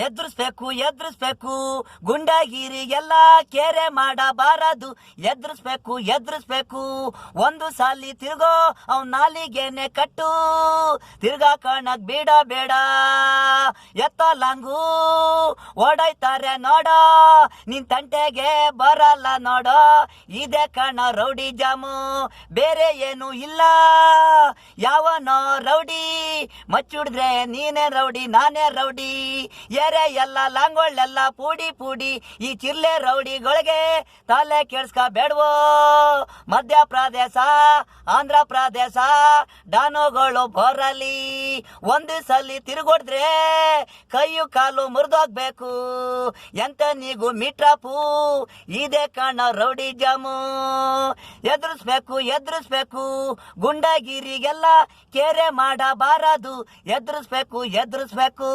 ಎದುರಿಸ್ಬೇಕು ಎದುರಿಸ್ಬೇಕು ಗುಂಡಗಿರಿಗೆಲ್ಲ ಕೇರೆ ಮಾಡಬಾರದು. ಎದುರಿಸ್ಬೇಕು ಒಂದು ಸಾಲಿ ತಿರ್ಗೋ ಅವ್ ನಾಲಿಗೆನೆ ಕಟ್ಟು, ತಿರ್ಗಾ ಕಾಣಕ್ ಬೇಡ ಎತ್ತ ಲಾಂಗು ಓಡಾಯ್ತಾರೆ ನೋಡ, ನಿನ್ ತಂಟೆಗೆ ಬರಲ್ಲ ನೋಡೋ. ಇದೇ ಕಾಣ ರೌಡಿ ಜಾಮು, ಬೇರೆ ಏನು ಇಲ್ಲ. ಯಾವನೋ ರೌಡಿ ಮಚ್ಚಿಡಿದ್ರೆ ನೀನೇ ರೌಡಿ ನಾನೇ ರೌಡಿ. ಏರೆ ಎಲ್ಲ ಲಾಂಗೋಳೆಲ್ಲ ಪೂಡಿ ಈ ಚಿರ್ಲೆ ರೌಡಿಗಳಿಗೆ ತಲೆ ಕೇಳಿಸ್ಕೋಬೇಡ್ವೋ. ಮಧ್ಯಪ್ರದೇಶ ಆಂಧ್ರ ಪ್ರದೇಶ ಡಾನುಗಳು ಬರಲಿ, ಒಂದು ಸಲಿ ತಿರುಗೊಡ್ದ್ರೆ ಕೈಯು ಕಾಲು ಮುರಿದೋಗ್ಬೇಕು. ಎಂತ ನೀಗು ಮೀಟ್ರಾಪು, ಇದೇ ಕಾಣ ರೌಡಿ ಜಾಮು. ಎದುರಿಸ್ಬೇಕು ಗುಂಡಗಿರಿಗೆಲ್ಲ ಕೇರೆ ಮಾಡಬಾರದು. ಎದುರಿಸ್ಬೇಕು